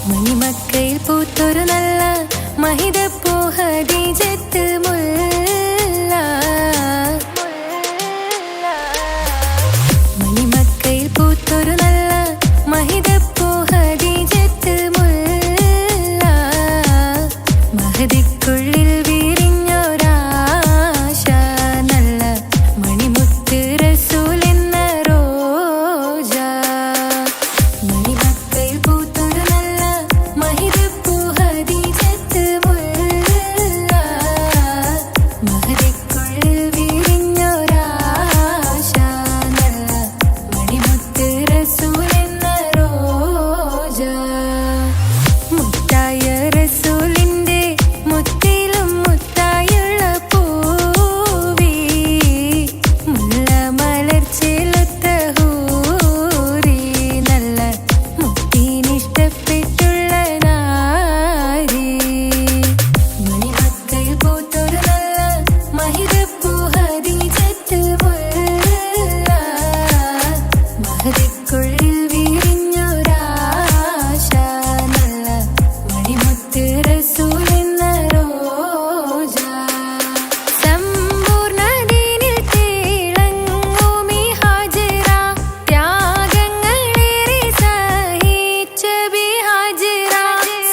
മണിമക്കയിൽ പൂത്തൊരു നല്ല മഹിതപ്പൂ ഹദീജത്ത് മുല്ല. മണിമക്കയിൽ പൂത്തൊരു നല്ല മഹിതപ്പൂ ഹദീജത്ത് മുല്ല. മഹദിക്കുള്ളിൽ വിരിഞ്ഞൊരാശ നല്ല മണിമുത്ത് റസൂൽ എന്ന റോജ. മണിമക്കയിൽ പൂത്തൊരു നല്ല മഹിതപ്പൂ ഹദീജത്ത് മുല്ല. മഹദിക്കുള്ളിൽ വിരിഞ്ഞൊരാശ നല്ല മണിമുത്ത് റസൂൽ എന്ന റോജ. മുത്തായ റസൂലിന്റെ മുത്തിലും മുത്തായുള്ള പൂവി മുല്ല മലർച്ചേലൊത്ത ഹൂറി നല്ല മുത്തിനിഷ്ടപ്പെട്ടുള്ള നാരി. മണിമക്കയിൽ പൂത്തൊരു നല്ല മഹിതപ്പൂ ഹദീജത്ത് മുല്ല. മഹദിക്കുള്ളിൽ വിരിഞ്ഞൊരാശ നല്ല മണിമുത്ത് റസൂൽ എന്ന റോജ. സമ്പൂർണ്ണ ദീനിൽ തിളങ്ങുമീ ഹാജറ. ത്യാഗങ്ങളേറെ സഹിച്ച ബി ഹാജറ.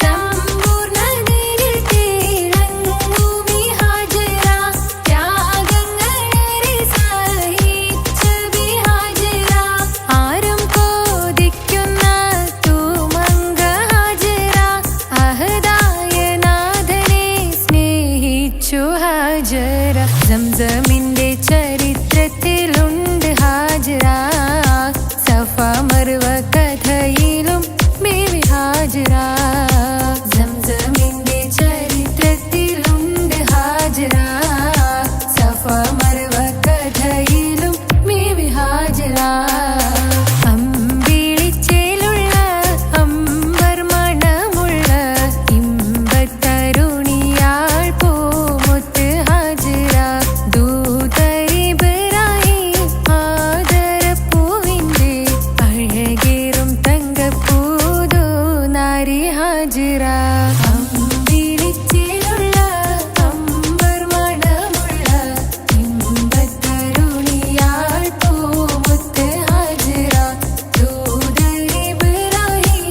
സമ്പൂർണ്ണ ദീനിൽ തിളങ്ങുമീ ഹാജറ. ത്യാഗങ്ങളേറെ സഹിച്ച ബി ഹാജറ. ആരും കോതിക്കുന്ന തൂമങ്ക ഹാജറ. അഹദായ നാഥനെ സ്നേഹിച്ചു ഹാജറ. സംസമിന്റെ ചരിത്രത്തിലുണ്ട് ഹാജറ. സഫ മർവ കഥയിലും ബീവി ഹാജറ. സംസമിന്റെ ചരിത്രത്തിലുണ്ട് ഹാജറ. സഫ മർവ കഥയിലും ബീവി ഹാജറ. അമ്പിളിച്ചേലുള്ള അമ്പർ മണമുള്ള ഇമ്പത്തരുണിയാൾ പൂമുത്ത് ഹാജറ. ദൂതരിബ്രാഹിം ആദരപ്പൂവിന്റെ അഴകേറും തങ്കപ്പൂതോ നാരി ഹാജറ. അമ്പിളിച്ചേലുള്ള അമ്പർ മണമുള്ള ഇമ്പത്തരുണിയാൾ പൂമുത്ത് ഹാജറ. ദൂതരിബ്രാഹിം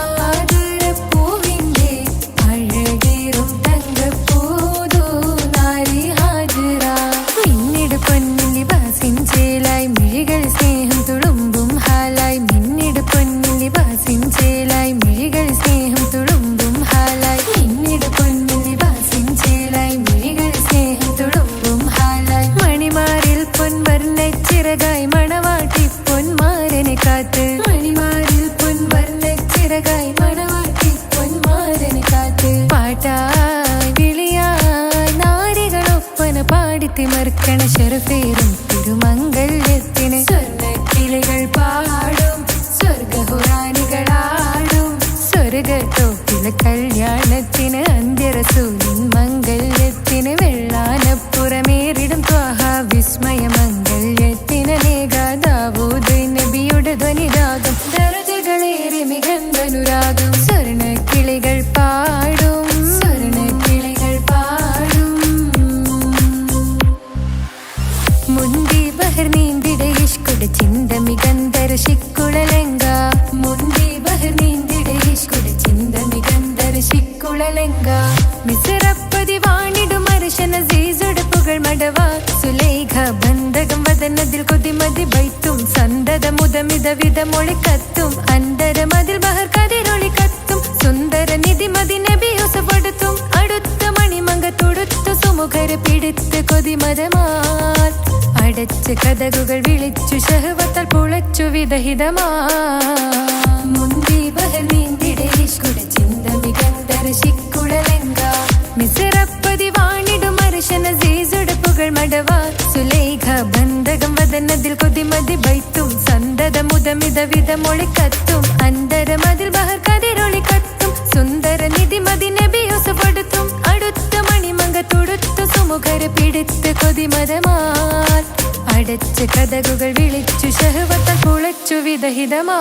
ആദരപ്പൂവിന്റെ അഴകേറും തങ്കപ്പൂതോ നാരി ഹാജറ. മിന്നിട് പൊന്നിൻ ലിബാസിൻ ചേലായി മിഴികൾ സ്നേഹം തുളുമ്പും ഹാലായി. മിന്നിട് പൊന്നിൻ ലിബാസിൻ ചേലായി മിഴികൾ സ്നേഹം തുളുമ്പും ഹാലായി. മിന്നിട് പൊന്നിൻ ലിബാസിൻ ചേലായി മിഴികൾ സ്നേഹം തുളുമ്പും ഹാലായി. മണിമാരിൽ പൊൻവർണ്ണച്ചിറകായി മണവാട്ടി പൊന്മാരനെ കാത്ത്. മണിമാരിൽ പൊൻവർണ്ണച്ചിറകായി മണവാട്ടി പൊന്മാരനെ കാത്ത്. പാട്ടായി വിളിയായി നാരികളൊപ്പന പാടിത്തിമർക്കണ ശരഫേറും തിരുമംഗല്യത്തിന്. സ്വർണ്ണക്കിളികൾ പാടും സ്വർഗഹുറാനികളാടും സ്വർഗത്തോപ്പില കല്യാണത്തിന്. അന്ത്യറസൂലിൻ മംഗല്യത്തിന്. വെള്ളാനപ്പുറമേറിടും ത്വാഹ വിസ്മയ മംഗല്യത്തിന്. നേകാദാവൂദ് നബിയുടെ ധ്വനിരാഗം ദരജകളേറെ മികന്ധനുരാഗം. സ്വർണ്ണക്കിളികൾ പാടും സ്വർണ്ണക്കിളികൾ പാടും. മുന്തി ബഹർ നീന്തിട ഇഷ്കുട ചിന്ത മികന്ധര ശിക്കുളലങ്ക. മുന്തി ബഹർ നീന്തിട ഇഷ്കുട ചിന്ത മികന്ധര ശിക്കുളലങ്ക. മിസ്റപ്പതി വാണിടും അർശന സീസുട പുകൾ മടവ. സുലൈഖ ബന്ധകം വദനതിൽ കൊതിമതി ബൈത്തും. സന്തത മുതമിത വിധ മൊളിക്കത്തും. അന്തരമതിൽ ബഹർ കതിരൊളി കത്തും. സുന്ദര നിധിമതി നബി യൂസഫടുത്തും. അടുത്ത മണിമങ്ക തൊടുത്തു സുമുഖരെ പിടിത്ത് കൊതിമതമാൽ. അടച്ച് കഥകുകൾ വിളിച്ചു ശഹവത്താൽ പുളച്ചു വിദഹിതമാ. മുന്തി ബഹർ നീന്തിട ഇഷ്കുട ചിന്ത മികന്ധര ശിക്കുളലങ്ക. മിസ്റപ്പതി വാണിടും അർശന സീസുട പുകൾ മടവ. സുലൈഖ ബന്ധകം വദനതിൽ കൊതിമതി ബൈത്തും. സന്തത മുതമിത വിധ മൊളിക്കത്തും. അന്തരമതിൽ ബഹർ കതിരൊളി കത്തും. സുന്ദര നിധിമതി നബി യൂസഫടുത്തും. അടുത്ത മണിമങ്ക തൊടുത്തു ശ്രുതിമതമാൽ അടച്ച് കഥകുകൾ വിളിച്ചു ശഹവത്ത കുളച്ചു വിദഹിതമാ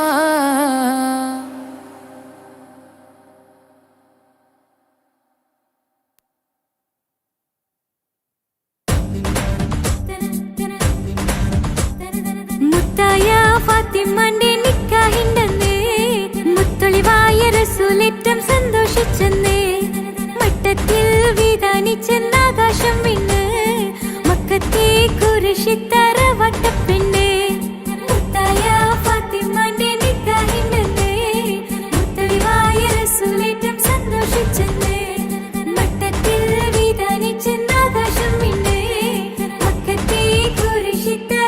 മുത്തായ ഫാത്തിമന്റെ നിക്കാഹിണ്ടെന്നേ മുത്തൊളിവായ റസൂലേറ്റം സന്തോഷിച്ചെന്നേ മട്ടത്തിൽ വിധാനിച്ചെന്നാകാശം വിണ്ണ് മക്കത്തെ കുരിശിത്തറ വട്ടപ്പെണ്ണേ മുത്തായ ഫാത്തിമന്റെ നിക്കാഹിണ്ടെന്നേ മുത്തൊളിവായ റസൂലേറ്റം സന്തോഷിച്ചെന്നേ മട്ടത്തിൽ വിധാനിച്ചെന്നാകാശം വിണ്ണ് മക്കത്തെ കുരിശിത്തറ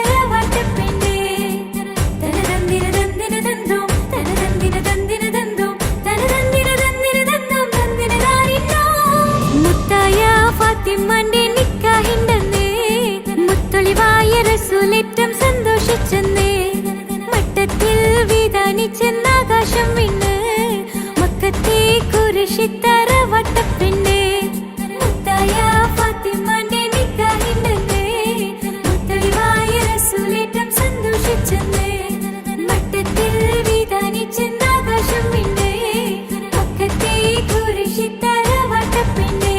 ഫാത്തിമന്റെ നിക്കാഹിണ്ടെന്നേ മുത്തൊളിവായ റസൂലേറ്റം സന്തോഷിച്ചെന്നേ മട്ടത്തിൽ വിധാനിച്ചെന്നാകാശം വിണ്ണ് മക്കത്തെ കുരിശിത്തറ വട്ടപ്പെണ്ണേ മുത്തായ ഫാത്തിമന്റെ നിക്കാഹിണ്ടെന്നേ മുത്തൊളിവായ റസൂലേറ്റം സന്തോഷിച്ചെന്നേ മട്ടത്തിൽ വിധാനിച്ചെന്നാകാശം വിണ്ണ് മക്കത്തെ കുരിശിത്തറ വട്ടപ്പെണ്ണേ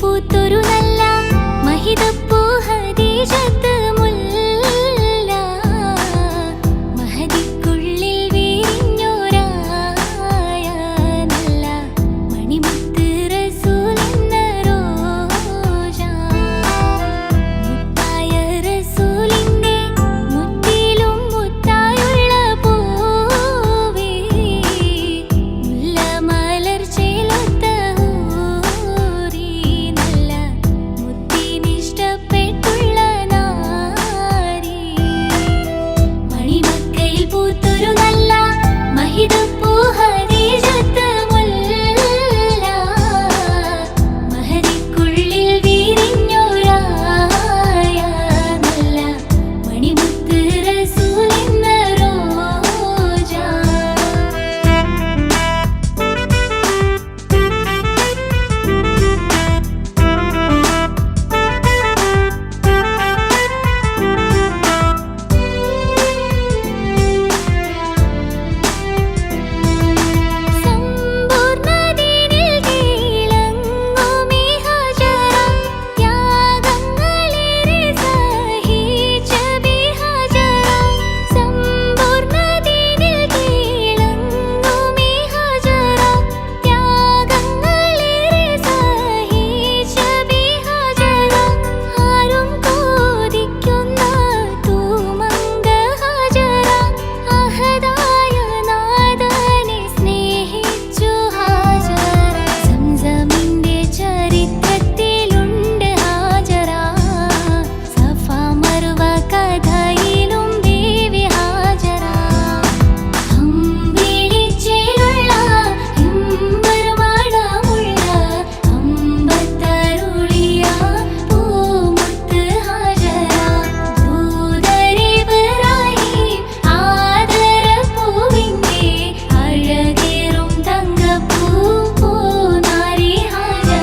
പൂത്തൊരു നല്ല മഹിതപ്പൂ ഹദീജത്ത് മുല്ല മഹദിക്കുള്ളിൽ വീരിഞ്ഞോരായ നല്ല മണിമുത്ത് റസൂൽ എന്ന റോജ മുത്തായ റസൂലിന്റെ മുത്തിലും മുത്തായുള്ള പൂവേ മുല്ലമലർ ചേലൊത്ത ഹൂറി നല്ല മുത്തിനിഷ്ടപ്പെട്ടുള്ള നാരി മണിമക്കയിൽ പൂത്തൊരു നല്ല മഹിതപ്പൂ ഹദീജത്ത് മുല്ല മഹദിക്കുള്ളിൽ വീരിഞ്ഞോരായ നല്ല മണിമുത്ത് റസൂൽ എന്ന റോജ സമ്പൂർണ്ണതീനിൽ തിളങ്ങുമീ ഹജറ ത്യാഗങ്ങളേറെ സഹിച്ച ബി ഹജറ സമ്പൂർണ്ണതീനിൽ തിളങ്ങുമീ ഹജറ ത്യാഗങ്ങളേറെ സഹിച്ച ബി ഹജറ ആരും കൊതിക്കുന്ന തൂമങ്ക ഹജറ അഹദായ നാദനെ സ്നേഹിച്ചു ഹാജറ സംസമിന്റെ ചരിത്രത്തിലുണ്ട് ഹാജറ സഫ മർവ കഥയിലും ബീവി ഹാജറ അമ്പിളിച്ചേലുള്ള ഇമ്പർമണമുള്ള അമ്പത്തരുളിയ പൂമുത്ത് ഹാജറ ദൂതരിബ്രാഹിം ആദരപ്പൂവിന്റെ അഴകേറും തങ്കപ്പൂ പൂനാരി ഹാജറ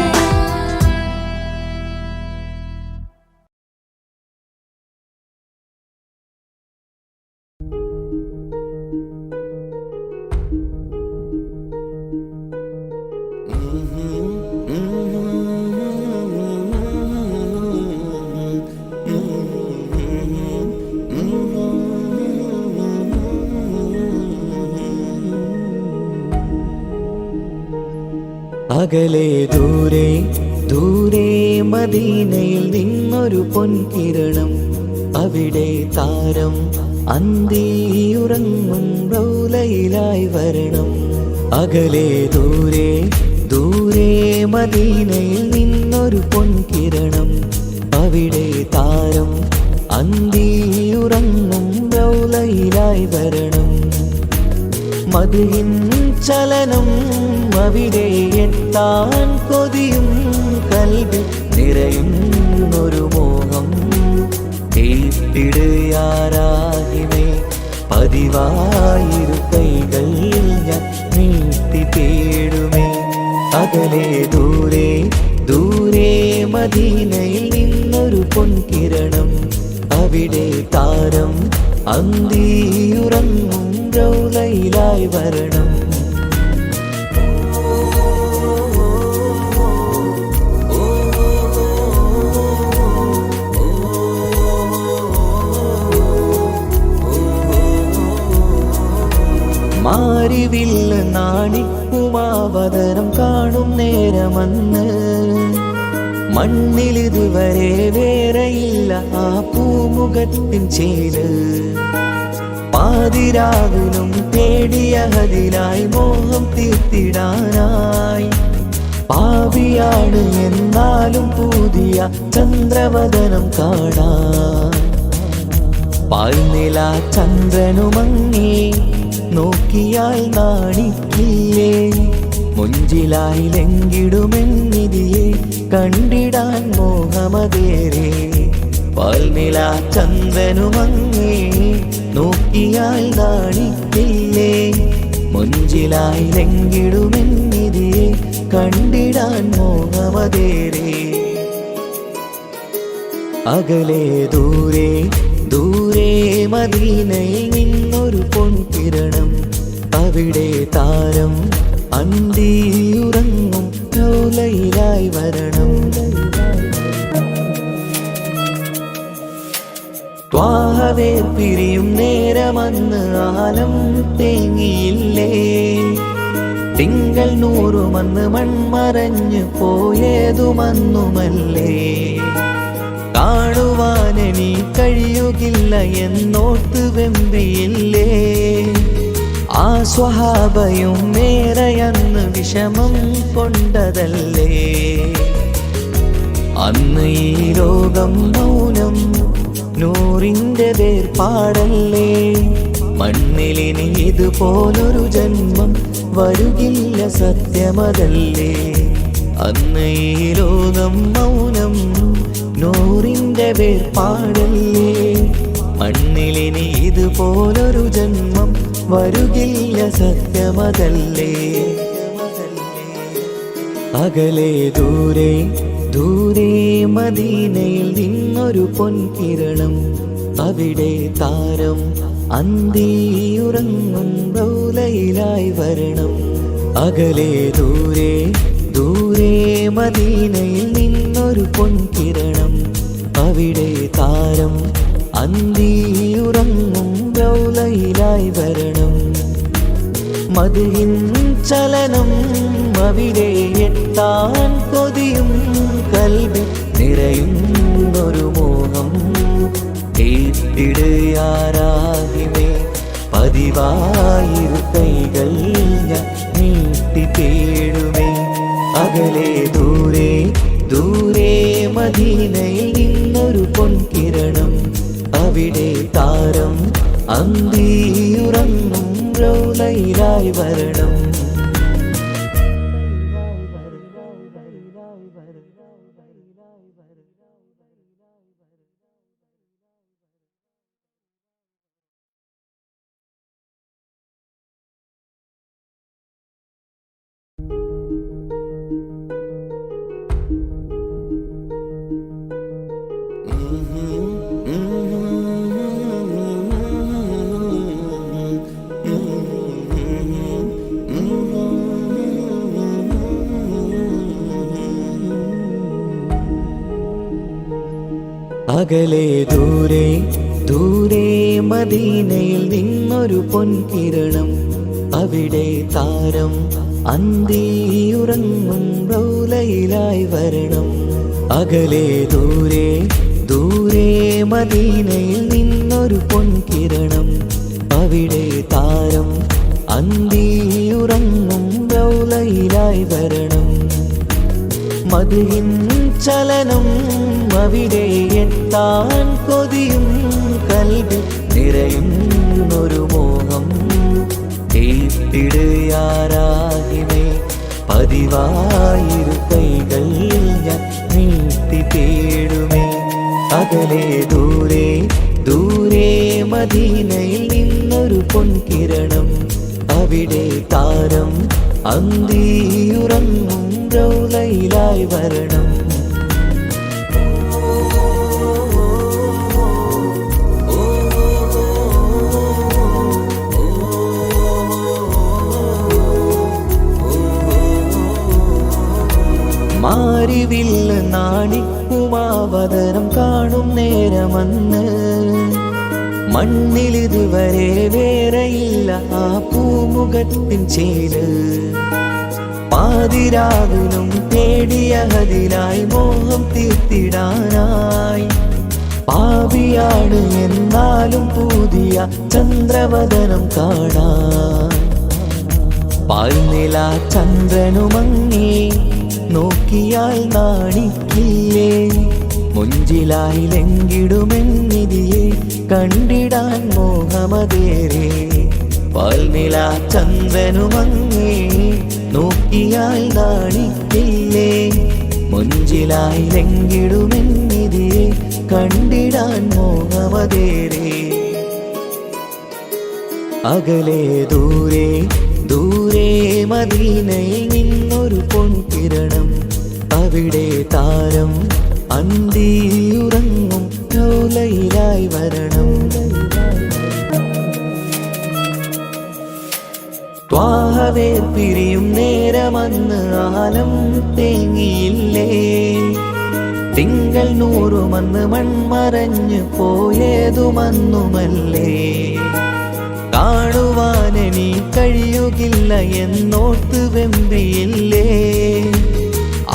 അകലെ ദൂരെ ദൂരെ മദീനയിൽ നിന്നൊരു പൊൻകിരണം അവിടെ താരം അന്തിയുറങ്ങും റൗലയിലായി വരണം അകലെ ദൂരെ ദൂരെ മദീനയിൽ നിന്നൊരു പൊൻകിരണം അവിടെ താരം അന്തിയുറങ്ങും റൗലയിലായി വരണം മദിഹിൻ ചലനം അവിടെ എത്താൻ കൊതിയും കൽബിൽ നിറയുന്നൊരു മോഹം തീപ്പിടുയാരാഹിമേ പതിവായിരു കൈകൾ ഞാൻ നീട്ടി തേടുമേ അകലെ ദൂരെ ദൂരെ മദീനയിൽ നിന്നൊരു പൊൻകിരണം അവിടെ താരം അന്തിയുറങ്ങും റൗലയിലായി വരണം മാരിവില്ല നാണിക്കുമാവതരം കാണും നേരമന്ന് മണ്ണിലിതുവരെ വേറെയില്ല ആ പൂമുഖത്തിൻ ചേല് പാതിരാവിലും തേടിയ അതിനായി മോഹം തീർത്തിടാനായി പാപിയാണ് എന്നാലും പുതിയ ചന്ദ്രവദനം കാണാൻ പാൽനില ചന്ദ്രനുമങ്ങി നോക്കിയാൽ നാണിക്കില്ലേ മുഞ്ചിലായി ലംഘിടുമെന്നിതിയെ കണ്ടിടാൻ മോഹമതേരെ പാൽനില ചന്ദ്രനുമങ്ങി നോക്കിയാൽ നാണിക്കില്ലേ മുഞ്ചിലായി ലംഘിടുമെന്നിതിയെ കണ്ടിടാൻ മോഹമതേരെ അകലെ ദൂരെ ദൂരെ മദീനയിൽ നിന്നൊരു പൊൻകിരണം അവിടെ താരം അന്തിയുറങ്ങും റൗലയിലായി വരണം ത്വാഹവേർ പിരിയും നേരമന്ന് ആലം തേങ്ങിയില്ലേ തിങ്കൾ നൂറുമന്ന് മൺമറഞ്ഞു പോയതുമന്നുമല്ലേ കാണുവാനെനി കഴിയുകില്ല എന്നോർത്ത് വെമ്പിയില്ലേ ആ സ്വഹാബയും നേരെയന്ന് വിഷമം കൊണ്ടതല്ലേ അന്ന് ഈ ലോകം മൗനം നൂറിൻ്റെ വേർപാടല്ലേ മണ്ണിലിനി ഇതുപോലൊരു ജന്മം വരുകില്ല സത്യമതല്ലേ അന്ന് ഈ ലോകം മൗനം നൂറിൻ്റെ വേർപാടല്ലേ മണ്ണിലിനി ഇതുപോലൊരു ജന്മം വരുകില്ല സത്യമതല്ലേ അകലെ ദൂരെ ദൂരെ മദീനയിൽ നിന്നൊരു പൊൻകിരണം അവിടെ താരം അന്തിയുറങ്ങും റൗലയിലായി വരണം അകലെ ദൂരെ ദൂരെ മദീനയിൽ നിന്നൊരു പൊൻകിരണം അവിടെ താരം അന്തിയുറങ്ങും റൗലയിലായി വരണം മദിഹിൻ ചലനം അവിടെ എത്താൻ കൊതിയും കൽബിൽ നിറയുന്നൊരു മോഹം കേട്ടിടയാരാകിമേ പതിവായിരു കൈകൾ ഞാൻ നീട്ടി തേടുമേ അകലെ ദൂരെ ദൂരെ മദീനയിൽ നിന്നൊരു പൊൻകിരണം അവിടെ താരം അന്തിയുറങ്ങും റൗലയിലായി വരണം അകലെ ദൂരെ ദൂരെ മദീനയിൽ നിന്നൊരു പൊൻകിരണം അവിടെ താരം അന്തിയുറങ്ങും റൗലയിലായി വരണം അകലെ ദൂരെ ദൂരെ മദീനയിൽ നിന്നൊരു പൊൻകിരണം അവിടെ താരം അന്തിയുറങ്ങും റൗലയിലായി വരണം മദിഹിൻ ചലനം അവിടെ എത്താൻ കൊതിയും കൽബിൽ നിറയുന്നൊരു മോഹം കേട്ടിടയാരാകിമേ പതിവായിരു കൈകൾ ഞാൻ നീട്ടി തേടുമേ അകലെ ദൂരെ ദൂരെ മദീനയിൽ നിന്നൊരു പൊൻകിരണം അവിടെ താരം അന്തിയുറങ്ങും റൗലയിലായി വരണം മാരിവില്ല നാണിക്കുമാവതരം കാണും നേരമന്ന് മണ്ണിലിതുവരെ വേറെയില്ല ആ പൂമുഖത്തിൻ ചേല് പാതിരാവിലും തേടിയതിനായി മോഹം തീർത്തിടാനായി പാപിയാണ് എന്നാലും പുതിയ ചന്ദ്രവദനം കാണാൻ പാൽനില ചന്ദ്രനുമങ്ങി നോക്കിയാൽ നാണിക്കില്ലേ മുഞ്ചിലായി ലംഘിടുമെന്നിതിയെ കണ്ടിടാൻ മോഹമതേറെ പാൽനില ചന്ദ്രനുമങ്ങി നോക്കിയാൽ നാണിക്കില്ലേ മുഞ്ചിലായി ലംഘിടുമെന്നിതിയെ കണ്ടിടാൻ മോഹമതേറെ അകലെ ദൂരെ ദൂരെ മദീനയിൽ നിന്നൊരു പൊൻകിരണം അവിടെ താരം അന്തിയുറങ്ങും റൗലയിലായി വരണം ത്വാഹവേർ പിരിയും നേരമന്ന് ആലം തേങ്ങിയില്ലേ തിങ്കൾ തിങ്കൾ നൂറുമന്ന് മൺമറഞ്ഞു പോയതുമന്നുമല്ലേ. കാണുവാനെനി കഴിയുകില്ല എന്നോർത്ത് വെമ്പിയില്ലേ.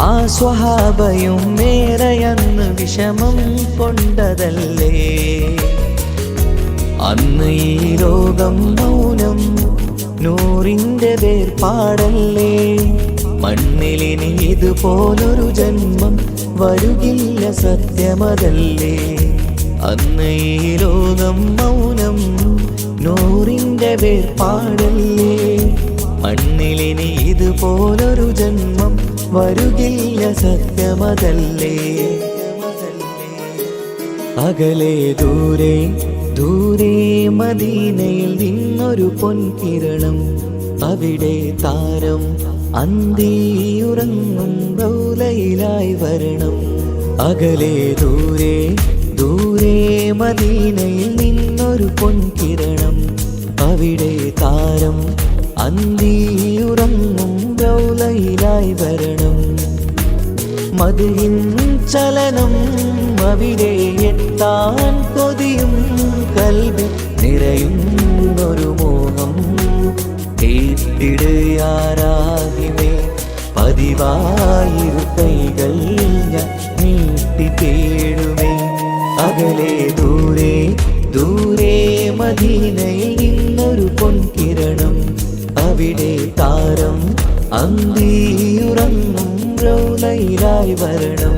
ആ സ്വഹാബയും മേറയന്ന് വിഷമം കൊണ്ടതല്ലേ. അന്ന് ഈ ലോകം മൗനം നൂറിൻ്റെ വേർപാടല്ലേ. മണ്ണിലിനി ഇതുപോലൊരു ജന്മം വരുകില്ല സത്യമതല്ലേ. അന്ന് ഈ ലോകം മൗനം നൂറിൻ്റെ വേർപാടല്ലേ. മണ്ണിലിനി ഇതുപോലൊരു ജന്മം വരുകില്ല സത്യമതല്ലേ. അകലെ ദൂരെ ദൂരെ മദീനയിൽ നിന്നൊരു പൊൻകിരണം. അവിടെ താരം അന്തിയുറങ്ങും റൗലയിലായി വരണം. അകലെ ദൂരെ ദൂരെ മദീനയിൽ നിന്നൊരു പൊൻകിരണം. അവിടെ താരം അന്തിയുറങ്ങും റൗലയിലായി വരണം. മദ്ഹിൻ ചലനം അവിടെ എത്താൻ കൊതിയും കൽബിൽ നിറയുന്നൊരു മോഹം. കേട്ടിടയാരാകിമേ പതിവായിരു കൈകൾ ഞാൻ നീട്ടി തേടുമേ. അകലെ ദൂരെ ദൂരെ മദീനയിൽ നിന്നൊരു പൊൻകിരണം. അവിടെ താരം അന്തിയുറങ്ങും റൗലയിലായി വരണം.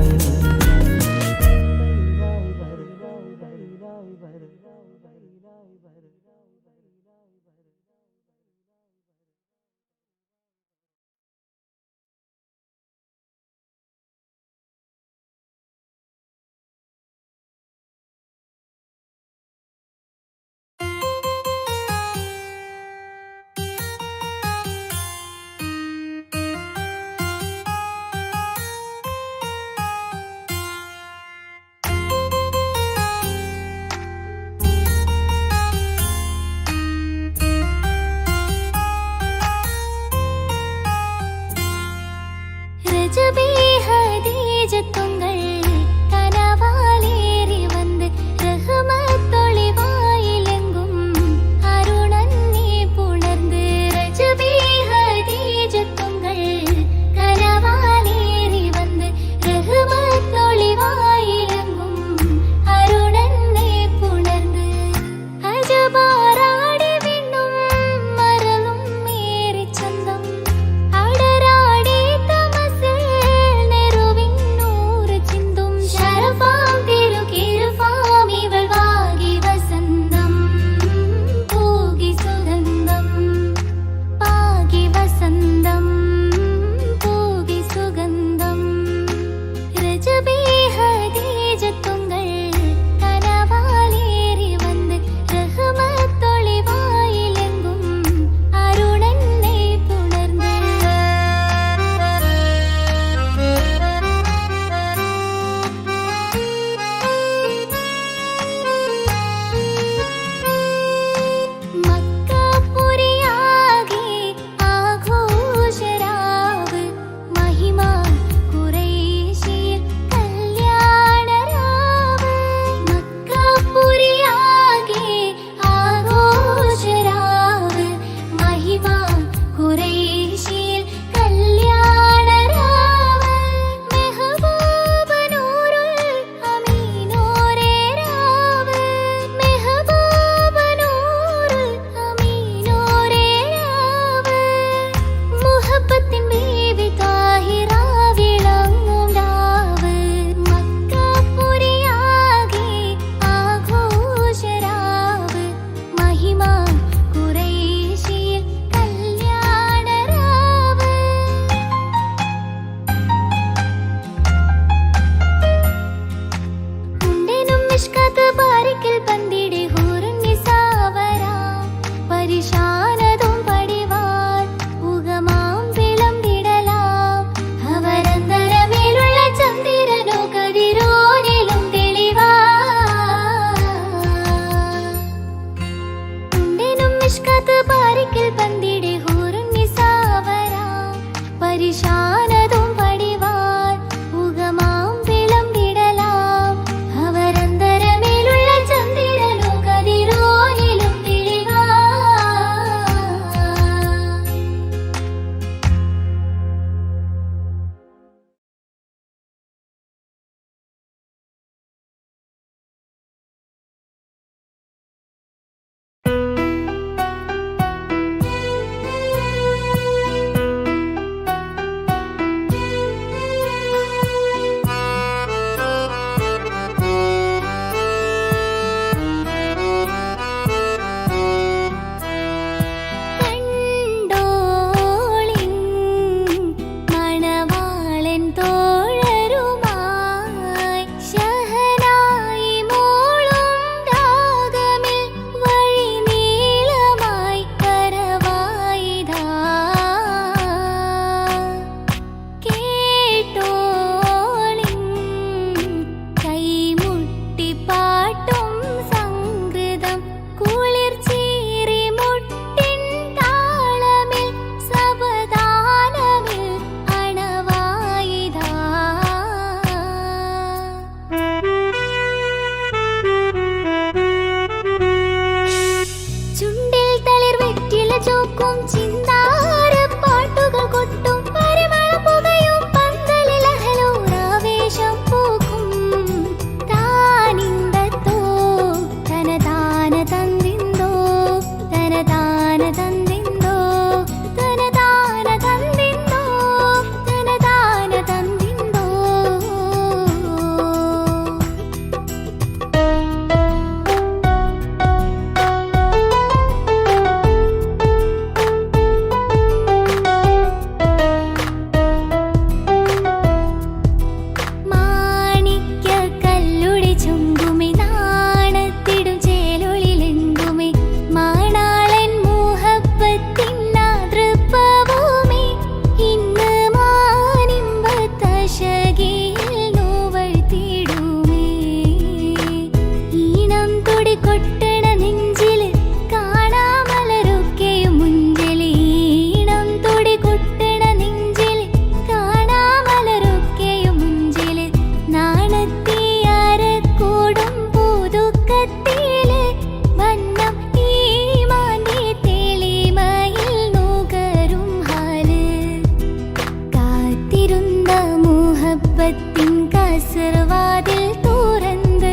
കാസർവാതിൽ തുറന്ന്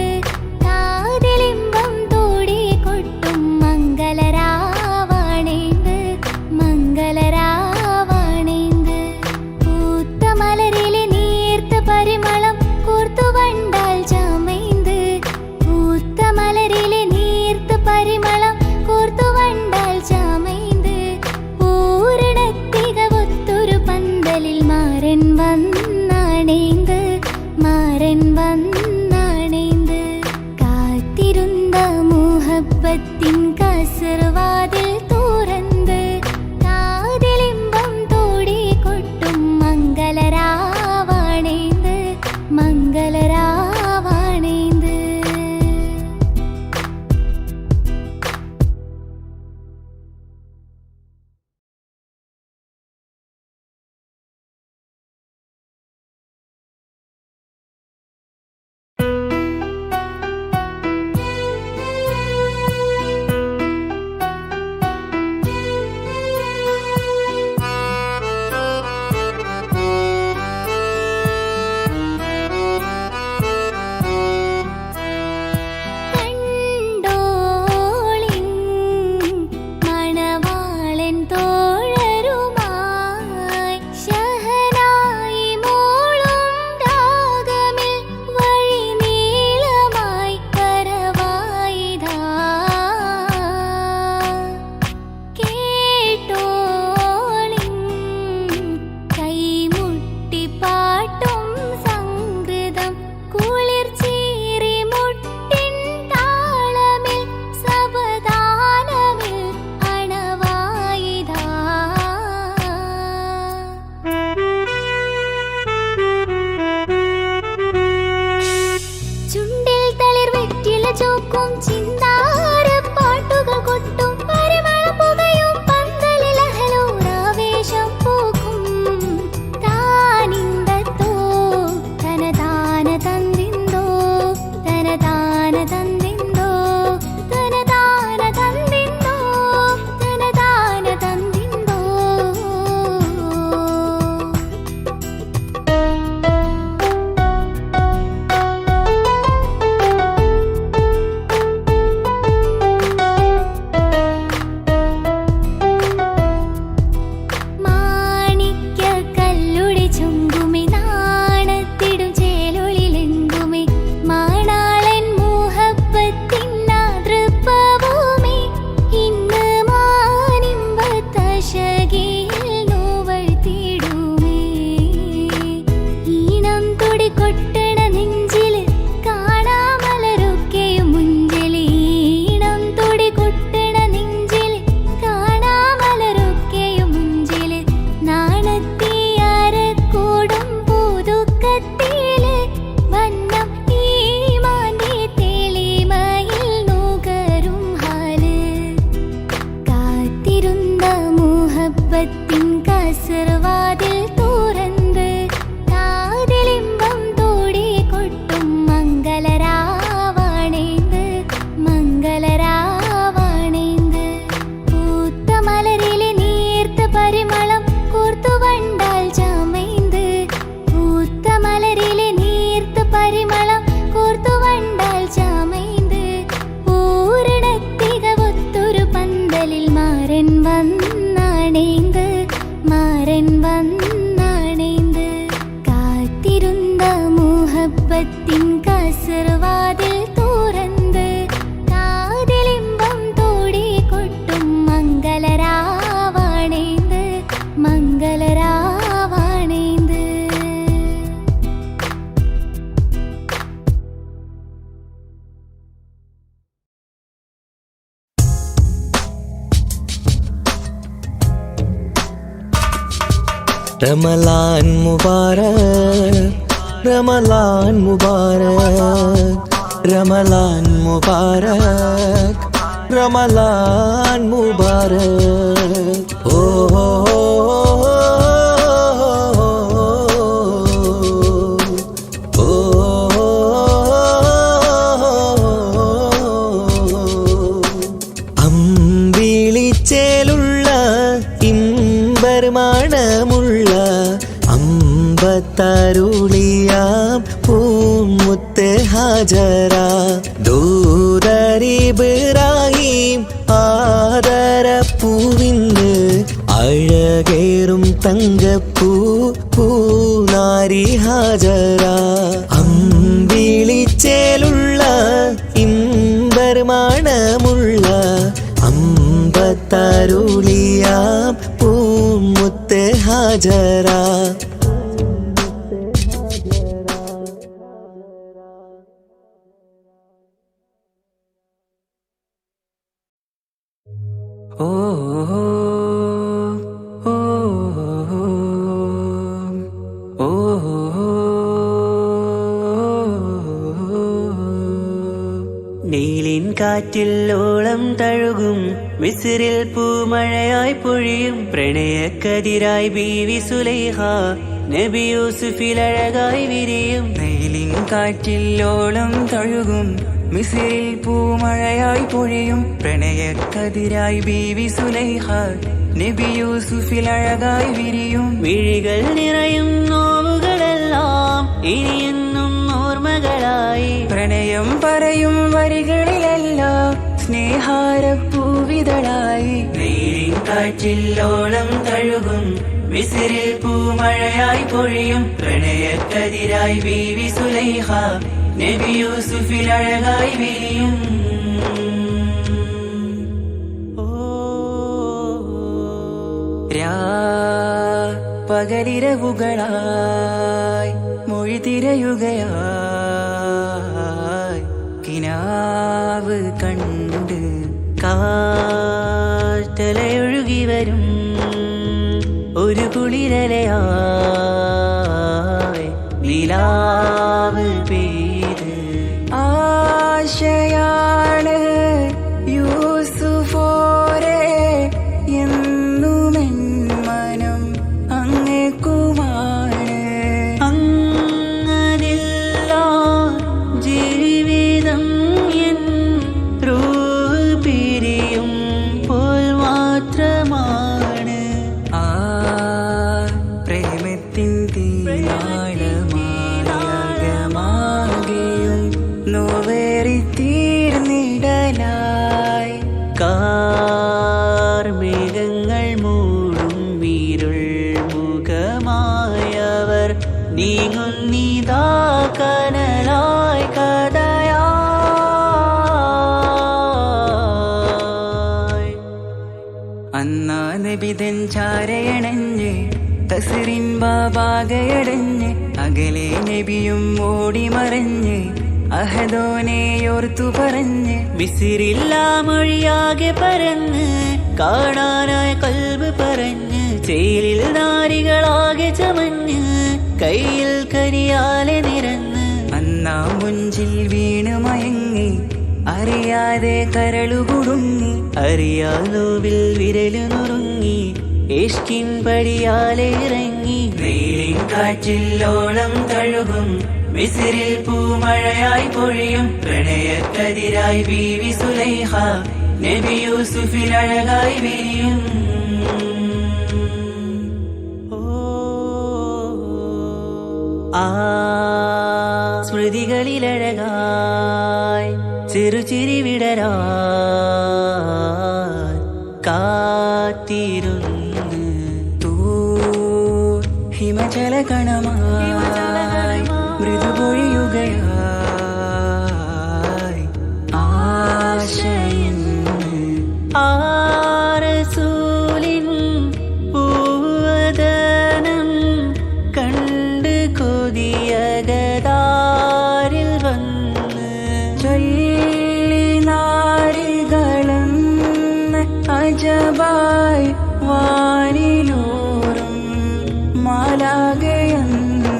കാതിലിമ്പം തോടി കൊട്ടും മംഗളരാവാണേന്ത് മംഗളരാവാണേന്ത് പൂത്ത മലരിലെ നീർത്ത പരിമളം കൂർത്തു വണ്ടാൽ ചമൈന്ത് പൂത്ത മലരിലെ നീർത്ത പരിമളം കൂർത്തു വണ്ടാൽ ചമൈന്ത് പൂരണത്തികവൊത്തൊരു പന്തലിൽ മാരൻ വന്നാണേന്ത് മാരൻ വന്നാണേന്ത് കാത്തിരുന്ന മുഹബത്തിൻ കാസർവാതിൽ തുറന്ന് കാതിലിമ്പം തോടി കൊട്ടും മംഗളരാവാണേന്ത് മംഗളരാവാണേന്ത് കണ്ടോളിൻ മണവാളൻ തോഴരുമായി ശഹനായി മോളും രാഗമിൽ വഴി നീളമായി കരവായിതാ കേട്ടോളിൻ കൈമുട്ടി പാട്ടും സംഗൃതം കുളിർച്ചീറി മുട്ടിൻ താളമിൽ സവധാനമിൽ അണവായിതാ ചുണ്ടിൽ തളിർ വെറ്റില ചോക്കും ചിന്താര പാട്ടുകൾ കൊട്ടും പരിമള പുകയും പന്തലിൽ അഹലോരാവേശം പൂക്കും താനിന്തത്തോ തനതാന തന്തിന്തോ തനതാന തന്തിന്തോ തനതാന തന്തിന്തോ തനതാന തന്തിന്തോ മാണിക്യ കല്ലുടി ചുങ്കുമി നാണത്തിടും ചേലൊളിലെങ്കുമി മാണാളൻ മുഹബത്തിൻ ആതൃപ്പവുമി ഇന്ന് മാനിമ്പത്തശകിയിൽ നോവഴ്ത്തിടുമേ ഈണം തൊടി കൊട്ടണ നെഞ്ചില് കാണാമലരൊക്കെയും മുഞ്ചില് ഈണം തൊടി കൊട്ടണ നെഞ്ചില് കാണാമലരൊക്കെയും മുഞ്ചില് നാണത്തിയാരക്കൂടും പുതുക്കത്തില് വന്നം ഈ മാന്തി തെളിമയിൽ നുകരും ഹാല് കാത്തിരുന്ന മുഹബത്തിൻ കാസർവാതിൽ തുറന്ന് കാതിലിമ്പം തോടി കൊട്ടും മംഗളരാവാണേന്ത് മംഗളരാവാണേന്ത് പൂത്ത മലരിലെ നീർത്ത പരിമളം കൂർത്തു വണ്ടാൽ ചമൈന്ത് പൂത്ത മലരിലെ നീർത്ത പരിമളം കൂർത്തു വണ്ടാൽ ചമൈന്ത് പൂരണത്തികവൊത്തൊരു പന്തലിൽ മാരൻ വന്നാണേന്ത് മാരൻ വന്നാണേന്ത് കാത്തിരുന്ന മുഹബത്തിൻ കാസർവാതിൽ തുറന്ന് കാതിലിമ്പം തോടി കൊട്ടും മംഗളരാവാണേന്ത് മംഗളരാവാണേന്ത് റമലാൻ മുബാരക് റമലാൻ മുബാരക് റമലാൻ മുബാരക് റമലാൻ മുബാരക് ഓ അമ്പിളിച്ചേലുള്ള ഇമ്പർമാണമുള്ള അമ്പത്തരുളിയാം പൂ പൂമുത്ത് ഹാജറ ദൂതരിബ്രാഹിം ആദരപ്പൂവിന്ന് അഴകേറും തങ്കപ്പൂ പൂനാരി ഹാജറ അമ്പിളിച്ചേലുള്ള ഇമ്പർമാണമുള്ള അമ്പത്തരുളിയാം പൂമുത്ത് ഹാജറ ഓ ഓ ഓ നീലിൻ കാറ്റിൽ ഓളം തഴുകും മിസ്രിൽ പൂമഴയായി പൊഴിയും പ്രണയക്കതിരായി ബീവി സുലൈഹ നബി യൂസുഫിൽ അഴകായി വിരിയും നീലിൻ കാറ്റിൽ ഓളം തഴുകും മിസ്രിൽ പൂമഴയായി പൊഴിയും പ്രണയക്കതിരായി ബീവി സുലൈഹ നബി യൂസുഫിൽ അഴകായി വിരിയും വിഴികൾ നിറയും നോവുകളെല്ലാം ഇനിയെന്നും ഓർമ്മകളായി പ്രണയം പറയും വരികളിലെല്ലാം സ്നേഹാരപ്പൂവിതളായി നീലിൻ കാറ്റിൽ ഓളം തഴുകും മിസ്രിൽ പൂമഴയായി പൊഴിയും പ്രണയക്കതിരായി ബീവി സുലൈഹ നബി യൂസുഫിൽ അഴകായി വിരിയും പകലിരവുകളായി മൊഴി തിരയുകയായി കിനാവ് കണ്ട് കാറ്റലയൊഴുകി വരും ഒരു കുളിരലയായി നിലാവ് പെയ്ത് ആശയാണ് യൂസുഫോരെ എന്നുമെൻ മനം അങ്ങേക്കുമാണ് അങ്ങനില്ല ജീവിതം എൻ റൂഹ് പിരിയും പോൽ മാത്രമാണ് ആ പ്രേമത്തിൻ തീരാളമാകെയും നോവേറി തീർന്നിടലായി കാർമേഘങ്ങൾ മൂടും വീരുൾ മുഖമായവർ നീങ്ങുന്നിതാ കനലായി കഥയായി അന്നാ നബിതൻ ചാരയണഞ്ഞ് തസ്റിൻ ബാബാകയടഞ്ഞ് അകലെ നബിയും ഓടിമറഞ്ഞ് അഹദോനെയോർത്തു പറഞ്ഞ് മിസ്രില്ലാ മൊഴിയാകെ പരന്ന് കാണാനായ കൽബ് പറഞ്ഞ് ചേലിൽ നാരികളാകെ ചമഞ്ഞ് കയ്യിൽ കരിയാലെ നിരന്ന് അന്നാ മുഞ്ചിൽ വീണ് മയങ്ങി അറിയാതെ കരളുകുടുങ്ങി അറിയാലോവിൽ വിരലു നുറുങ്ങി ഇഷ്കിൻ പടിയാലെ ഇറങ്ങി നീലിൻ കാറ്റിൽ ഓളം തഴുകും മിസ്രിൽ പൂമഴയായി പൊഴിയും പ്രണയക്കതിരായി ബീവി സുലൈഹ നബി യൂസുഫിൽ അഴകായി വിരിയും ആ സ്മൃതികളിലഴകായി ചെറുചിരി വിടരാൻ കാത്തിരുന്ന് ഹിമജല കണമായി മൃദുപൊഴിയുകയായി ആശയിൻ ആരസൂലിൻ പൂവദനം കണ്ട് കൊതിയകതാരിൽ വന്ന് ചൊല്ലി നാരികളെന്ന് അജബായി വാനിലൂറും മാലാകയെന്ന്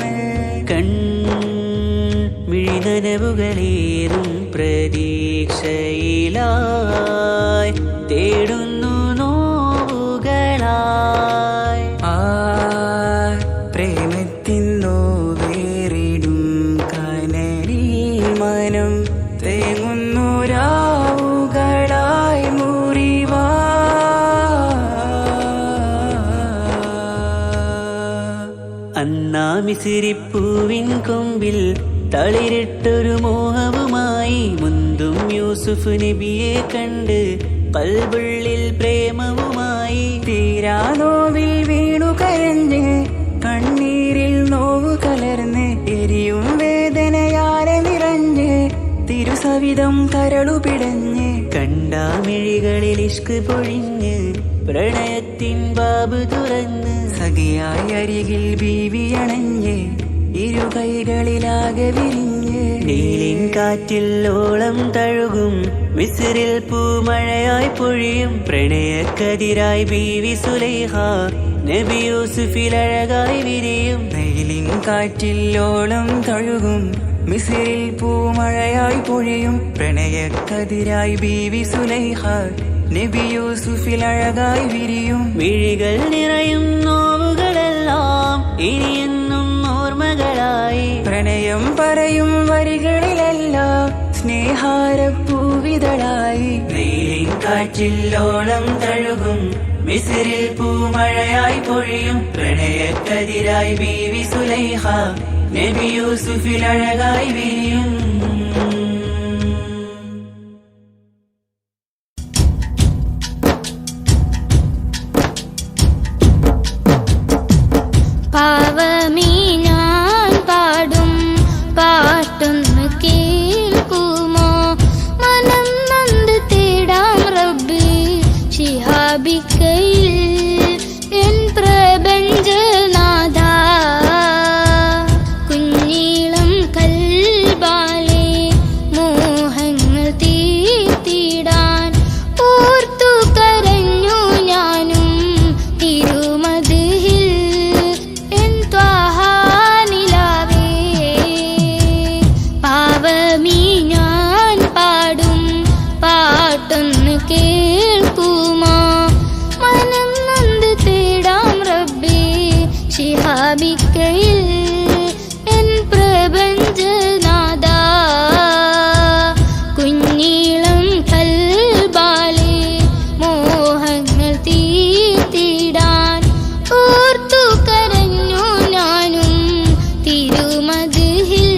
കൺമിഴിനനവുകളേറും പ്രതീക്ഷയിലായി തേടുന്നു നോവുകളായി ആ പ്രേമത്തിൻ നോവേറിടും കനലിൽ മനം തേങ്ങുന്നു രാവുകളായി മുറിവാ അന്നാ മിസിരിപ്പൂവിൻ കൊമ്പിൽ തളിരിട്ടൊരു മോഹവുമായി മുന്തും യൂസുഫ് നബിയെ കണ്ട് കൽബുള്ളിൽ പ്രേമവുമായി തീരാ നോവിൽ വീണു കരഞ്ഞ് കണ്ണീരിൽ നോവു കലർന്ന് എരിയും വേദനയാലെ നിറഞ്ഞ് തിരുസവിധം കരളു പിടഞ്ഞ് കണ്ടാമിഴികളിൽ ഇഷ്ക് പൊഴിഞ്ഞ് പ്രണയത്തിൻ ബാബ് തുറന്ന് സഖിയായി അരികിൽ ബീവിയണഞ്ഞ് ഇരു കൈകളിലാകെ വിരിഞ്ഞ് നീലിൻ കാറ്റിൽ ഓളം തഴുകും മിസ്രിൽ പൂമഴയായി പൊഴിയും പ്രണയക്കതിരായി ബീവി സുലൈഹ നബി യൂസുഫിൽ അഴകായി വിരിയും നീലിൻ കാറ്റിൽ ഓളം തഴുകും മിസ്രിൽ പൂമഴയായി പൊഴിയും പ്രണയക്കതിരായി ബീവി സുലൈഹ നബി യൂസുഫിൽ അഴകായി വിരിയും മിഴികൾ നിറയും നോവുകളെല്ലാം ഇനിയെന്നും ഓർമ്മകളായി പ്രണയം പറയും വരികളിലെല്ലാം സ്നേഹാരപ്പൂവിതളായി നീലിൻ കാറ്റില്ലോളം തഴുകും മിസ്രിൽ പൂമഴയായി പൊഴിയും പ്രണയക്കതിരായി ബീവി സുലൈഹ നബി യൂസുഫിൽ അഴകായി വിരിയും പാവമീ ഞാൻ പാടും പാട്ടൊന്ന് കേൾക്കുമോ മനം നൊന്ത് തേടാം റബ്ബി ശിഹാബിക്കയിൽ എൻ പ്രപഞ്ചനാഥ കുഞ്ഞീളം കൽബാലെ മോഹങ്ങൾ തീർത്തിടാൻ ഓർത്തു കരഞ്ഞു ഞാനും തിരുമദിഹിൽ പാവമീ ഞാൻ പാടും പാട്ടൊന്ന് കേൾക്കുമോ മനം നൊന്ത് തേടാം റബ്ബി ശിഹാബിക്കയിൽ എൻ പ്രപഞ്ചനാഥ കുഞ്ഞീളം കൽബാലെ മോഹങ്ങൾ തീർത്തിടാൻ ഓർത്തു കരഞ്ഞു ഞാനും തിരുമദിഹിൽ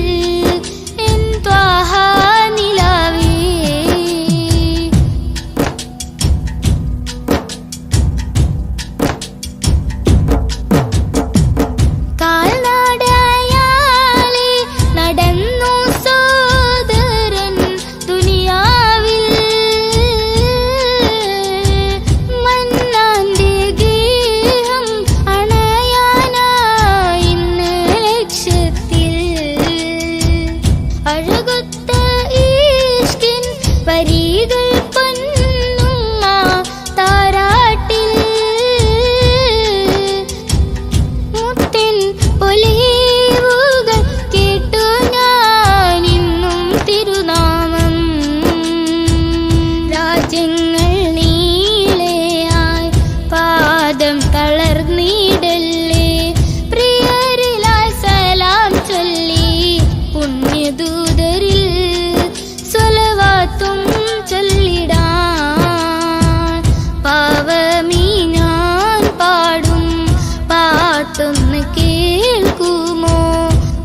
പാട്ടൊന്ന് കേൾക്കുമോ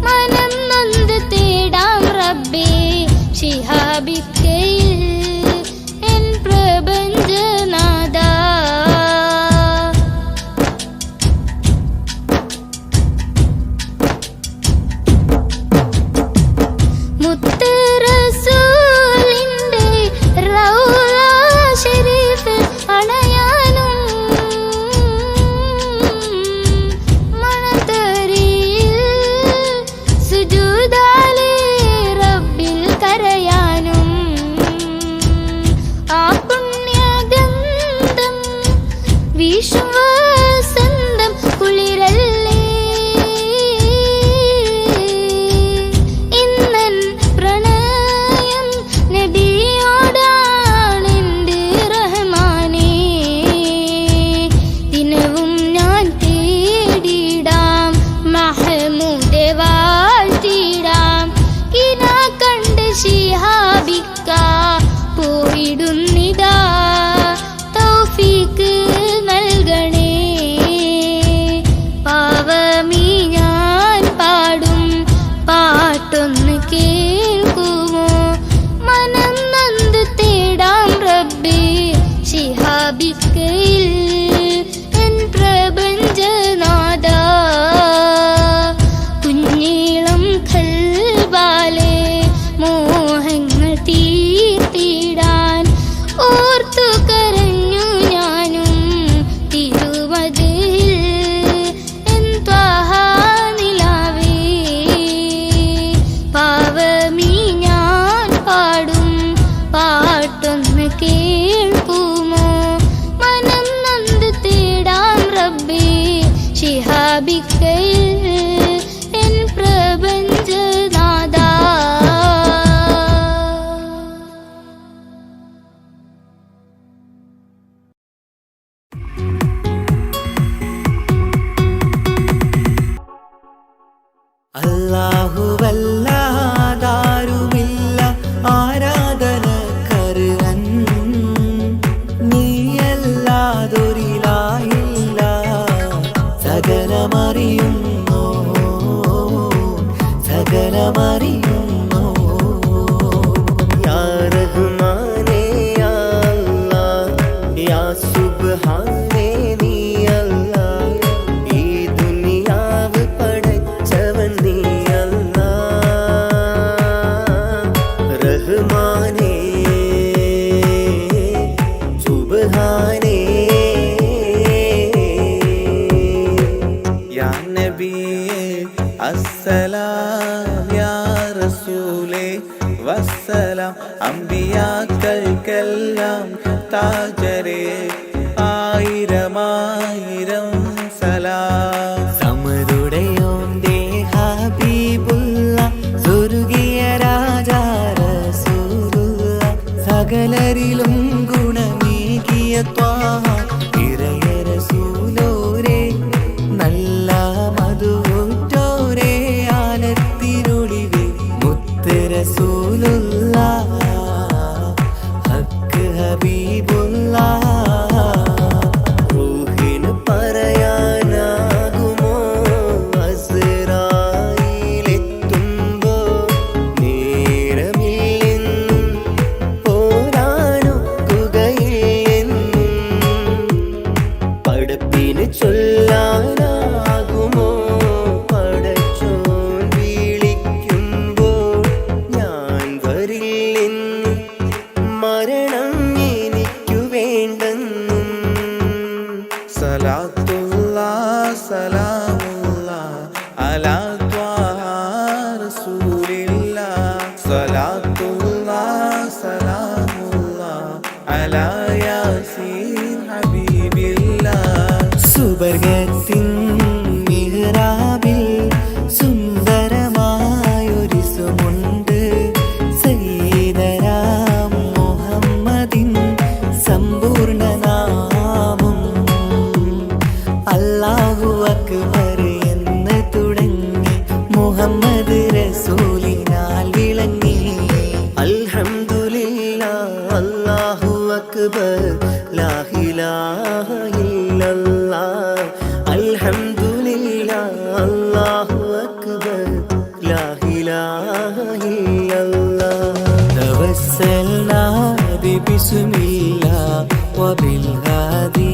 മനം നൊന്ത് തേടാം റബ്ബേ ശിഹാബിക്കയിൽ എൻ പ്രപഞ്ചനാഥ മുത്ത് റസൂലിന്റെ റൗള ശരീഫ് അണയാനും സുജൂദാലെ റബ്ബിൽ കരയാനും റസൂലേ വസ്സലാം. അമ്പിയാക്കൾക്കെല്ലാം താജരേ ആയിരമായിരം സലാം. സമരുടയോന്റെ ഹബീബുള്ള സ്വർഗീയ രാജാ റസൂലുള്ള സകലരിലും ഗുണമേകിയ ത്വാഹ ഇറയ റസൂലോരേ നല്ല മധുറ്റോരേ ആലത്തിരുളിവേ മുത്ത് റസൂലുള്ള ഹക്ക് ഹബീബുള്ള. റൂഹിന് പറയാനാകുമോ അസ്റായീലെത്തുമ്പോ നേരമില്ലെന്നും പോരാനൊക്കുകയില്ലെന്നും പടപ്പിന് ചൊല്ലാനാകുമോ പടച്ചോൻ വിളിക്കുമ്പോൾ ഞാൻ വരില്ലെന്നും മരണം എനിക്കു വേണ്ടെന്നും. സലാത്തുല്ലാഹ് സലാമുല്ലാഹ് അലാ ത്വാഹ റസൂലില്ലാഹ്. സലാത്തുല്ലാഹ് സലാമുല്ലാഹ് അലാ യാസീൻ ഹബീബില്ലാഹ്. സുബർഗത്തിൻ മിഹ്റാബിൽ സുന്ദരമായൊരിസുമുണ്ട് സയ്യിദനാം മുഹമ്മദിൻ സമ്പൂർണ്ണ നാമം. അല്ലാഹു അക്ബർ എന്ന് തുടങ്ങി മുഹമ്മദ് റസൂലിനാൽ വിളങ്ങി. അൽഹംദുലില്ലാഹ് അല്ലാഹു അക്ബർ ലാ ഇലാഹ ഇല്ലല്ലാഹ്. അൽഹംദുലില്ലാഹ് അല്ലാഹു അക്ബർ ലാ ഇലാഹ ഇല്ലല്ലാഹ്. തവസ്സൽനാ ബിസ്മില്ലാഹ് വബിൽഹാദി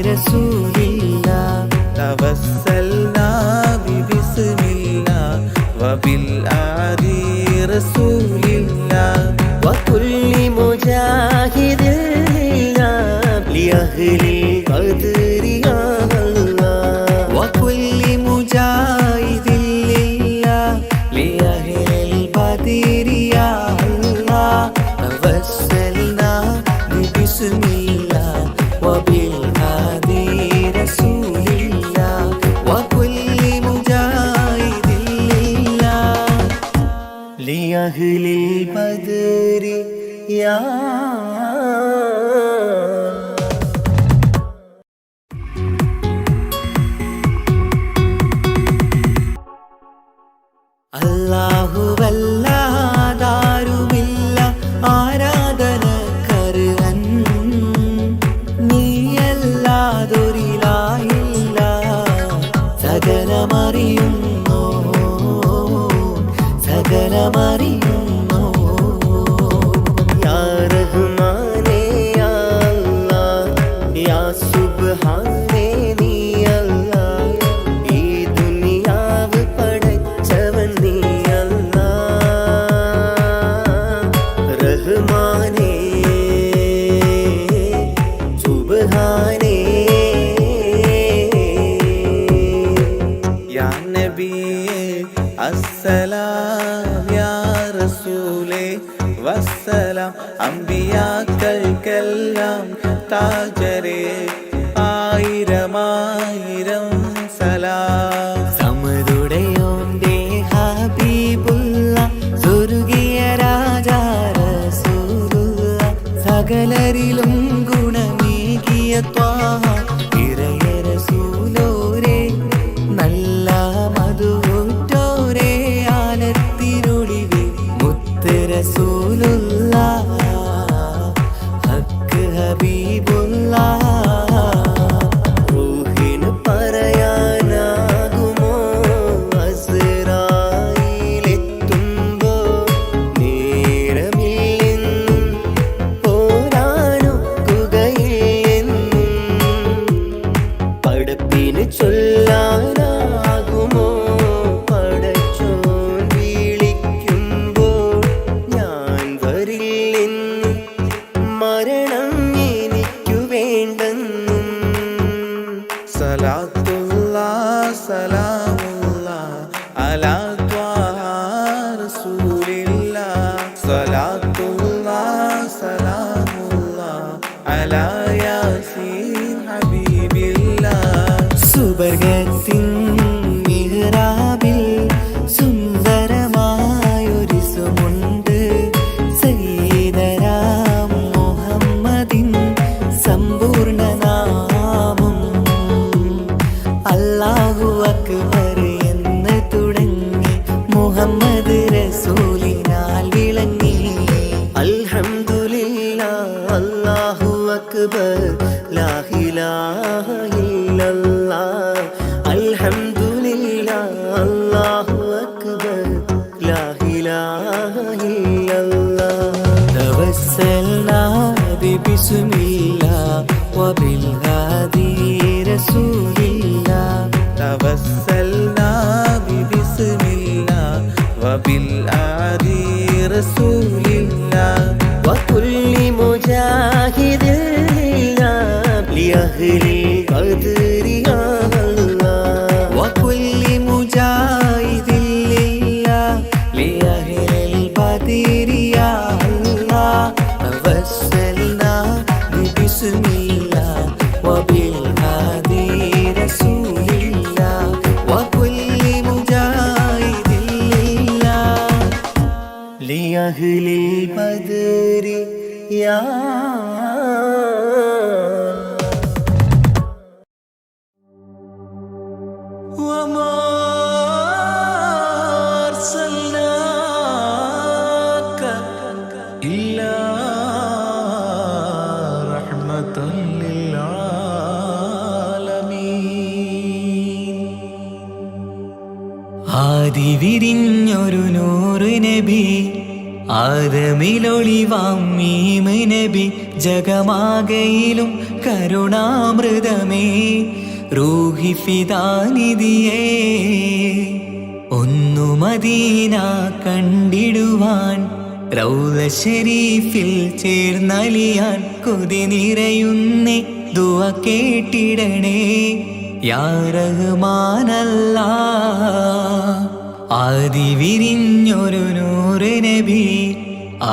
റസൂലില്ലാഹ്. തവസ്സൽനാ ബിസ്മില്ലാഹ് വബിൽ ആദി റസൂലില്ലാഹ്. وكل مجاهد لله لأهل القدر يا الله. وكل مجاهد لله لأهل البدر يا الله. توسلنا بسم الله وبالهادي رسول الله. وكل مجاهد لله لأهل البدر يا അല്ലാഹുവല്ലാതാരുമില്ല ആരാധനക്കർഹൻ നീയല്ലാതൊരിലായില്ല സകലമറിയുന്നോ സകലമറിയുന്നോ. യാ റഹ്മാനേ യാ അല്ലാഹ് യാ സുബ്ഹാനേ നീ അല്ലാഹ്. ഈ ദുനിയാവ് പടച്ചവൻ നീ അല്ലാഹ്. റഹ്മാനേ സുബ്ഹാനേ. യാ നബിയേ അസ്സലാം യാ റസൂലേ വസ്സലാം. അമ്പിയാക്കൾക്കെല്ലാം താജരേ ആയിരമായിരം സലാം. സമരുടയോന്റെ ഹബീബുള്ള സ്വർഗീയ രാജാ റസൂലുള്ള സകലരിലും ഗുണമേകിയ ത്വാഹ ഇറയ റസൂലോരേ നല്ല മധുറ്റോരേ ആലത്തിരുളിവേ മുത്ത് റസൂലുള്ള ഹക്ക് ഹബീബുള്ള. റൂഹിന് പറയാനാകുമോ അസ്റായീലെത്തുമ്പോ നേരമില്ലെന്നും പോരാനൊക്കുകയില്ലെന്നും പടപ്പിന് ചൊല്ലാനാകുമോ പടച്ചോൻ വിളിക്കുമ്പോൾ ഞാൻ സ്വലാത്തുല്ലാഹ് സലാമുല്ലാഹ് അലാ യാസീൻ ഹബീബില്ലാഹ്. സുബർഗത്തിൻ മിഹ്റാബിൽ സുന്ദരമായൊരു സുമുണ്ട്. സയ്യിദനാ മുഹമ്മദിൻ സമ്പൂർണ്ണ നാമം. അല്ലാഹു അക്ബർ എന്ന് തുടങ്ങി മുഹമ്മദ് റസൂലിനാൽ വിളങ്ങി. അൽഹംദുലില്ലാഹ് അല്ലാഹു അക്ബർ ലാ ഇലാഹ ഇല്ലല്ലാഹ്. അൽഹംദുലില്ലാഹ് അല്ലാഹു അക്ബർ ലാ ഇലാഹ ഇല്ലല്ലാഹ്. തവസ്സൽനാ ബിസ്മില്ലാഹ് വബിൽ ഹാദി റസൂലില്ലാഹ്. തവസ്സൽനാ ബിസ്മില്ലാഹ് വബിൽ ആദി റസൂലില്ലാഹ്. وكل مجاهد لله لأهل القدر يا الله. وكل مجاهد لله لأهل البدر يا الله. توسلنا بسم الله وبالهادي رسول الله. وكل مجاهد لله لأهل البدر يا وما أرسلناك إلا رحمة للعالمين. ആദി വിരിഞ്ഞൊരു നൂറ് നബി, ആദമിലൊളിവാം മീമ് നബി, ജഗമാകയിലും കരുണാമൃതമേ റൂഹി ഫിദാനിധിയേ. ഒന്നു മദീന കണ്ടിടുവാൻ റൗള ശരീഫിൽ ചേർന്നലിയാൻ കൊതി നിറയുന്നേ ദുആ കേട്ടിടണേ യാ റഹ്മാനല്ലാഹ്. ആദി വിരിഞ്ഞൊരു നൂറ് നബി,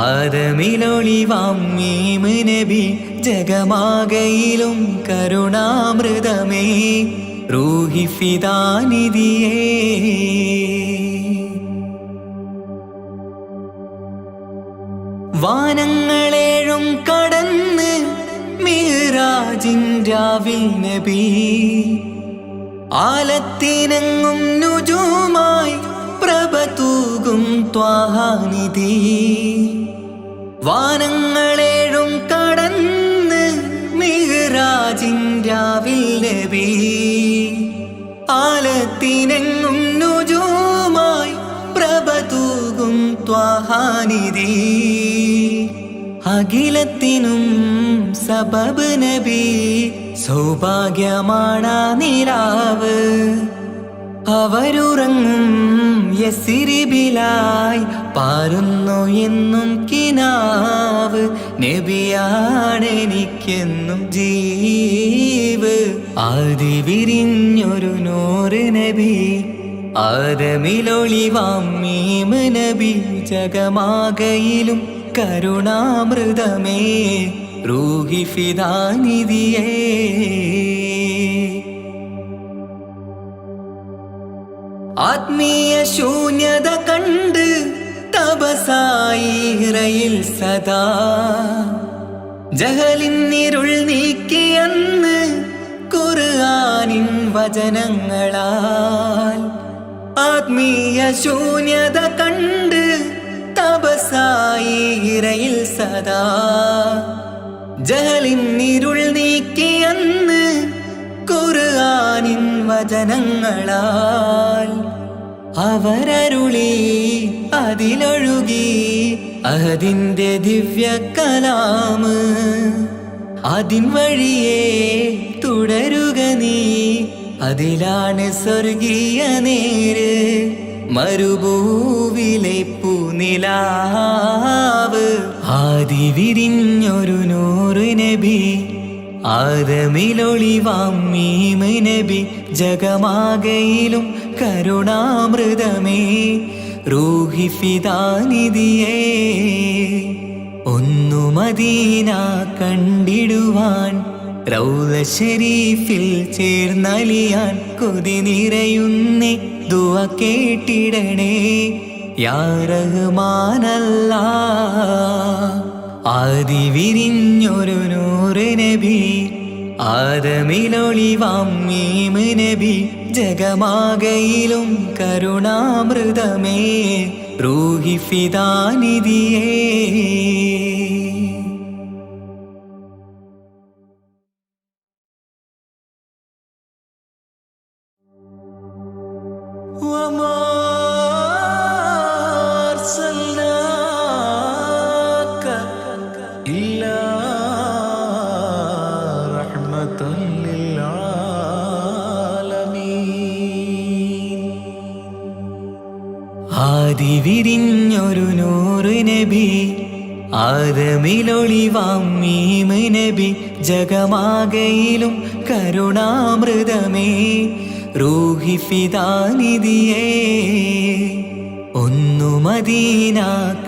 ആദമിലൊളിവാം മീമ് നബി, ജഗമാകയിലും കരുണാമൃതമേ റൂഹി ഫിദാനിധിയേ. വാനങ്ങളേഴും കടന്ന് മിഹ്റാജിൻ രാവിൽ നബി, ആലത്തിനങ്ങും നുജൂമായി പ്രഭ തൂകും ത്വാഹാനിധി. വാനങ്ങളേഴും കടന്ന് മിഹ്റാജിൻ രാവിൽ നബി, ആലത്തിനെങ്ങും നുജൂമായി പ്രഭ തൂകും ത്വാഹാനിധി. അഖിലത്തിനും സബബ് നബി, സൗഭാഗ്യമാണാ നിലാവ്. അവരുറങ്ങും യസിരിബിലായി പാരുന്നു എന്നും കിനാവ്. നബിയാണെനിക്കെന്നും ജീവ്. ആദി വിരിഞ്ഞൊരു നൂറ് നബി, ആദമിലൊളിവാം മീമ് നബി, ജഗമാകയിലും കരുണാമൃതമേ റൂഹി ഫിദാനിധിയേ. ആത്മീയ ശൂന്യത കണ്ട് തപസായി ഇറയിൽ സദാ, ജഹലിന്നിരുൾ നീക്കിയെന്ന് ഖുർആനിൻ വചനങ്ങളാൽ. ആത്മീയ ശൂന്യത കണ്ട് തപസായി ഇറയിൽ സദാ, ജഹലിന്നിരുൾ നീക്കിയെന്ന് ഖുർആനിൻ വചനങ്ങളാൽ. അവരരുളി അതിലൊഴുകി അതിന്റെ ദിവ്യ കലാമ്. അതിൻ വഴിയേ തുടരുക നീ, അതിലാണ് സ്വർഗീയ നേര്. മരുഭൂവിലെ പൂനിലാവ്. ആദി വിരിഞ്ഞൊരു നൂറ് നബി, ആദമിലൊളിവാം മീമ് നബി, ജഗമാകയിലും കരുണാമൃതമേ റൂഹി ഫിദാനിധിയേ. ഒന്നു മദീന കണ്ടിടുവാൻ റൗള ശരീഫിൽ ചേർന്നലിയാൻ കൊതി നിറയുന്നേ ദുആ കേട്ടിടണേ യാ റഹ്മാനല്ലാ. ആദി വിരിഞ്ഞൊരു നൂറ് നബി ആദമിലൊളിവാം മീമ് നബി ജഗമാകയിലും കരുണാമൃതമേ റൂഹി ഫിദാനിധിയേ. ആദി വിരിഞ്ഞൊരു നൂറ് നബി ആദമിലൊളിവാം മീമ് നബി ജഗമാകയിലും കരുണാമൃതമേ റൂഹി ഫിദാനിധിയേ. ഒന്നു മദീന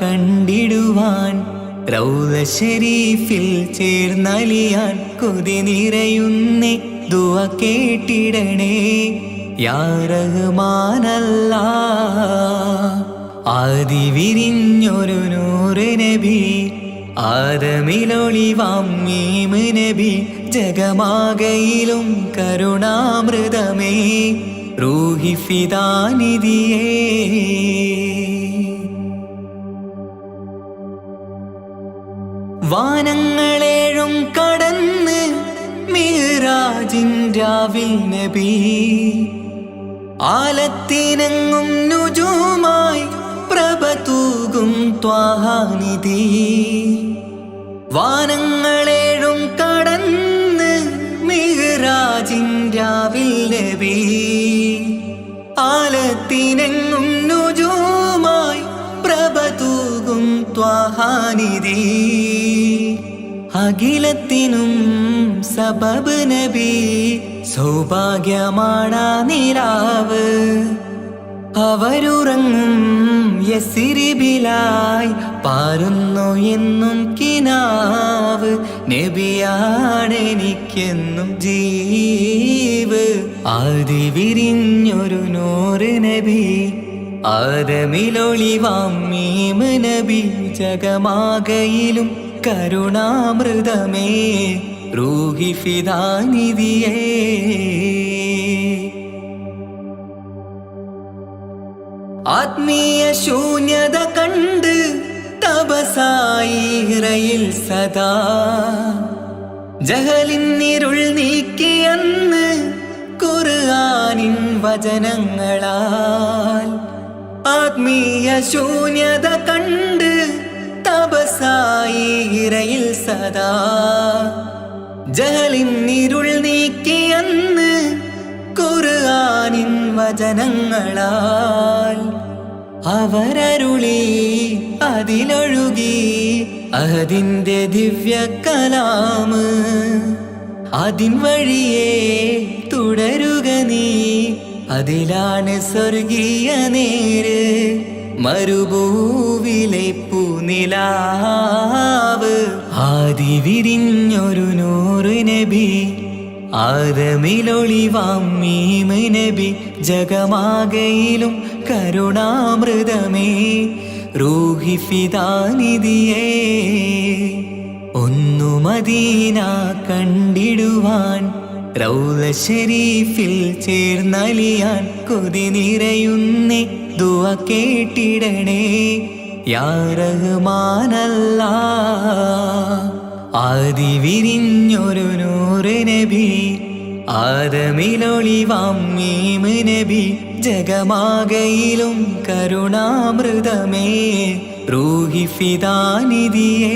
കണ്ടിടുവാൻ റൗള ശരീഫിൽ ചേർന്നലിയാൻ കൊതി നിറയുന്നേ ദുആ കേട്ടിടണേ യാ റഹ്മാനല്ലാ. ആദി വിരിഞ്ഞൊരു നൂറ് നബി ആദമിലൊളിവാം മീമ് നബി ജഗമാകയിലും കരുണാമൃതമേ റൂഹി ഫിദാനിധിയേ. വാനങ്ങളേഴും കടന്ന് മിഅ്റാജിൻ രാവിൽ നബി ആലത്തിനെങ്ങും നുജൂമായി പ്രഭ തൂകും ത്വാഹാനിധി. വാനങ്ങളേഴും കടന്ന് മിഅ്റാജിൻ രാവിൽ നബി ആലത്തിനെങ്ങും നുജൂമായി പ്രഭ തൂകും ത്വാഹാനിധി. അഖിലത്തിനും സബബ് നബി സൗഭാഗ്യമാണാ നിലാവ്. അവരുറങ്ങും യസിരിബിലായി പാരുന്നു എന്നും കിനാവ്. നബിയാണെനിക്കെന്നും ജീവ്. ആദി വിരിഞ്ഞൊരു നൂറ് നബി ആദമിലൊളിവാം മീമ് നബി ജഗമാകയിലും കരുണാമൃതമേ റൂഹി ഫിദാനിധിയേ. ആത്മീയ ശൂന്യത കണ്ട് തപസായി ഇറയിൽ സദാ ജഹലിന്നിരുൾ നീക്കിയന്ന് ഖുർആനിൻ വചനങ്ങളാൽ. ആത്മീയ ശൂന്യത കണ്ട് തപസായി ഇറയിൽ സദാ ജഹലിന്നിരുൾ നീക്കിയന്ന് ഖുർആനിൻ വചനങ്ങളാൽ. അവരരുളി അതിലൊഴുകി അഹദിന്റെ ദിവ്യ കലാമ്. അതിൻ വഴിയേ തുടരുക നീ, അതിലാണ് സ്വർഗീയ നേര്. മരുഭൂവിലെ പൂനിലാവ്. ആദി വിരിഞ്ഞൊരു നൂറ് നബി ആദമിലൊളിവാം മീമ് നബി ജഗമാകയിലും കരുണാമൃതമേ റൂഹി ഫിദാനിധിയേ. ഒന്നു മദീന കണ്ടിടുവാൻ റൗള ശരീഫിൽ ചേർന്നലിയാൻ കൊതി നിറയുന്നേ ദുആ കേട്ടിടണേ യാ റഹ്മാനല്ലാ. ആദി വിരിഞ്ഞൊരു നൂറ് നബി ആദമിലൊളിവാം മീമ് നബി ജഗമാകയിലും കരുണാമൃതമേ റൂഹി ഫിദാനിധിയേ.